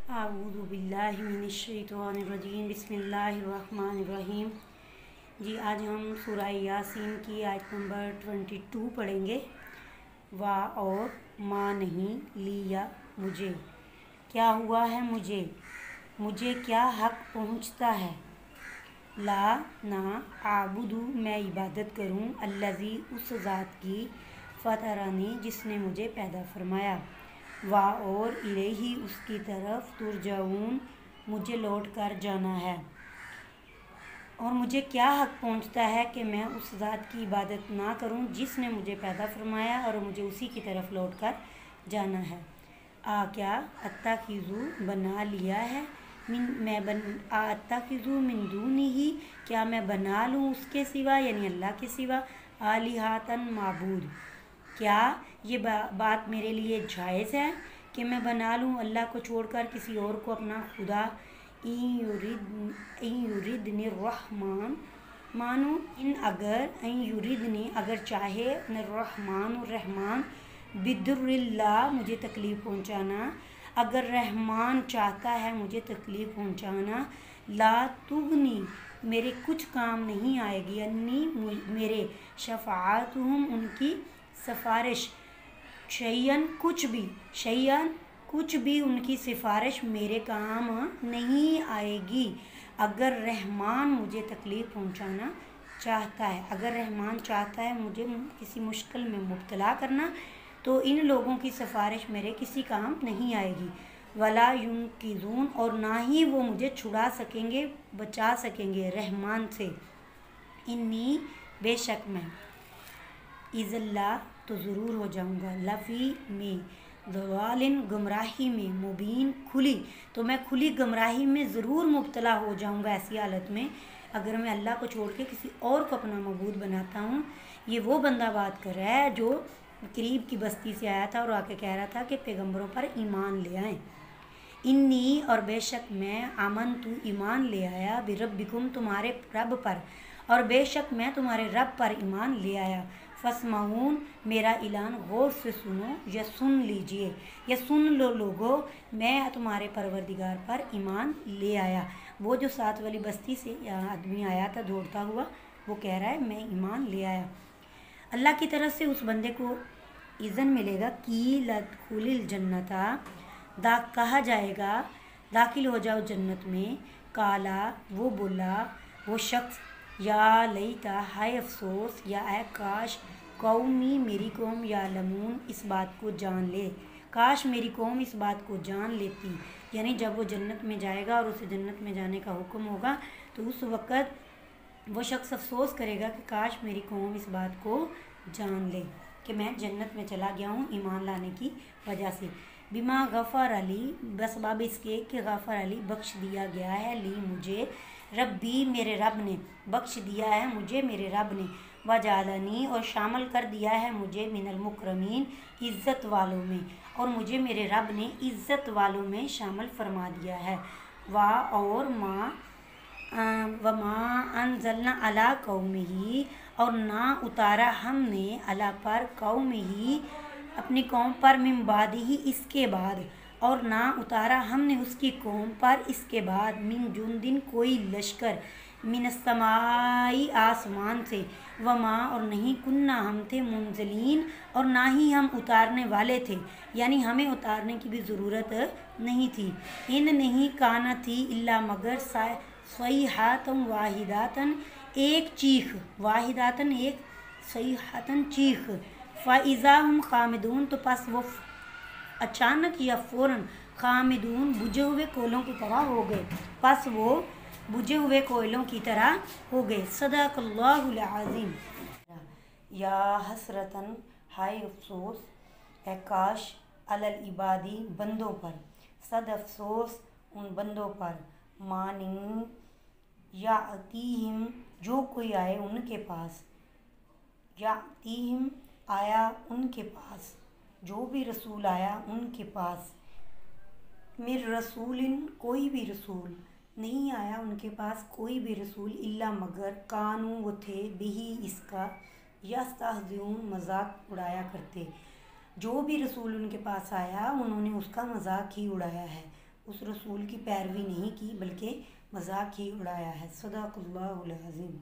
अऊज़ु बिल्लाहि मिनश्शैतानिर्रजीम बिस्मिल्लाहिर्रहमानिर्रहीम। जी आज हम सूरह यासीन की आयत नंबर 22 पढ़ेंगे। वाह और माँ नहीं लिया मुझे, क्या हुआ है मुझे क्या हक पहुँचता है। ला ना आबुदु मैं इबादत करूँ, अल्लज़ी उस ज़ात की, फ़तरनी जिसने मुझे पैदा फरमाया। वाह और इलैही उसकी तरफ, तुरजाऊन मुझे लौट कर जाना है। और मुझे क्या हक पहुँचता है कि मैं उस ज़ात की इबादत ना करूँ जिसने मुझे पैदा फरमाया और मुझे उसी की तरफ लौट कर जाना है। क्या अत्तखिज़ु बना लिया है अत्तखिज़ु मिन दूनिही, क्या मैं बना लूँ उसके सिवा यानी अल्लाह के सिवा, आलिहातन माबूद, क्या ये बात मेरे लिए जायज़ है कि मैं बना लूँ अल्लाह को छोड़कर किसी और को अपना खुदा। इन युरिदनि रहमान मानो इन अगर चाहे रहमान बिदुर्रिल्लाह मुझे तकलीफ़ पहुँचाना, अगर रहमान चाहता है मुझे तकलीफ़ पहुँचाना, ला तुगनी मेरे कुछ काम नहीं आएगी, अन्नी मेरे शफ़ाअतुहुम उनकी सिफारिश, शैयन कुछ भी उनकी सिफारिश मेरे काम नहीं आएगी। अगर रहमान मुझे तकलीफ़ पहुँचाना चाहता है, अगर रहमान चाहता है मुझे किसी मुश्किल में मुब्तला करना, तो इन लोगों की सिफारिश मेरे किसी काम नहीं आएगी। वला युनकिज़ून और ना ही वो मुझे छुड़ा सकेंगे, बचा सकेंगे रहमान से। इन्नी बेशक मैं, इज़ल्ला तो ज़रूर हो जाऊँगा, लफ़ी में दवालिन गुमराही में, मुबीन खुली, तो मैं खुली गुमराही में ज़रूर मुब्तला हो जाऊँगा। ऐसी हालत में अगर मैं अल्लाह को छोड़ के किसी और को अपना मबूद बनाता हूँ। ये वो बंदा बात कर रहा है जो करीब की बस्ती से आया था और आके कह रहा था कि पैगम्बरों पर ईमान ले आएँ। इन्नी और बेशक मैं, आमन तू ईमान ले आया, बिरब्बिकुम तुम्हारे रब पर, और बेशक मैं तुम्हारे रब पर ईमान ले आया। फस्माऊन मेरा ऐलान गौर से सुनो या सुन लीजिए या सुन लो लोगो, मैं तुम्हारे परवरदिगार पर ईमान ले आया। वो जो साथ वाली बस्ती से आदमी आया था दौड़ता हुआ, वो कह रहा है मैं ईमान ले आया। अल्लाह की तरफ से उस बंदे को इज़न मिलेगा कि लदखुलिल जन्नता, कहा जाएगा दाखिल हो जाओ जन्नत में। काला वो बोला वो शख्स, या लईता हाय अफसोस, या ए काश, कौमी मेरी कौम, या लमून इस बात को जान ले, काश मेरी कौम इस बात को जान लेती। यानी जब वो जन्नत में जाएगा और उसे जन्नत में जाने का हुक्म होगा तो उस वक़्त वो शख्स अफसोस करेगा कि काश मेरी कौम इस बात को जान ले कि मैं जन्नत में चला गया हूँ ईमान लाने की वजह से। बिमा गफ़र अली, बस बाब इसके कि गफ़र अली बख्श दिया गया है, ली मुझे, रब्बी मेरे रब ने बख्श दिया है मुझे मेरे रब ने, वजालनी और शामिल कर दिया है मुझे, मिनल मुकरमीन इज़्ज़त वालों में, और मुझे मेरे रब ने इज़्ज़त वालों में शामिल फरमा दिया है। वाह और माँ वमा अनज़लना अला कौमिही, और ना उतारा हमने अला पर कौमिही अपनी कौम पर, मिन बादिही इसके बाद, और ना उतारा हमने उसकी कौम पर इसके बाद, मिन जुंदिन कोई लश्कर, मिन समाई आसमान से, वमा और नहीं, कुन्ना हम थे, मुंजलीन और ना ही हम उतारने वाले थे, यानी हमें उतारने की भी ज़रूरत नहीं थी। इन नहीं काना थी इल्ला मगर सईहातन वाहिदातन एक चीख, वाहिदातन एक, सईहातन चीख, फ़ाइज़ा हम खामिदून तो पस वो अचानक या फ़ौरन, खामिदून बुझे हुए कोयलों की तरह हो गए, पस वो बुझे हुए कोयलों की तरह हो गए। सदक़ल्लाहुल अज़ीम। या हसरतन हाय अफसोस, ए काश, अलल इबादी बंदों पर, सद अफसोस उन बंदों पर, मानिन यातीहिम जो कोई आए उनके पास, यातीहिम आया उनके पास, जो भी रसूल आया उनके पास, मिर रसूलिन कोई भी रसूल नहीं आया उनके पास, कोई भी रसूल, इल्ला मगर, कानू वो थे, बिही इसका, यस्तहज़िऊन मजाक उड़ाया करते, जो भी रसूल उनके पास आया उन्होंने उसका मजाक ही उड़ाया है। اس رسول کی پیروی نہیں کی بلکہ مذاق ہی اڑایا ہے۔ صدق اللہ العظیم۔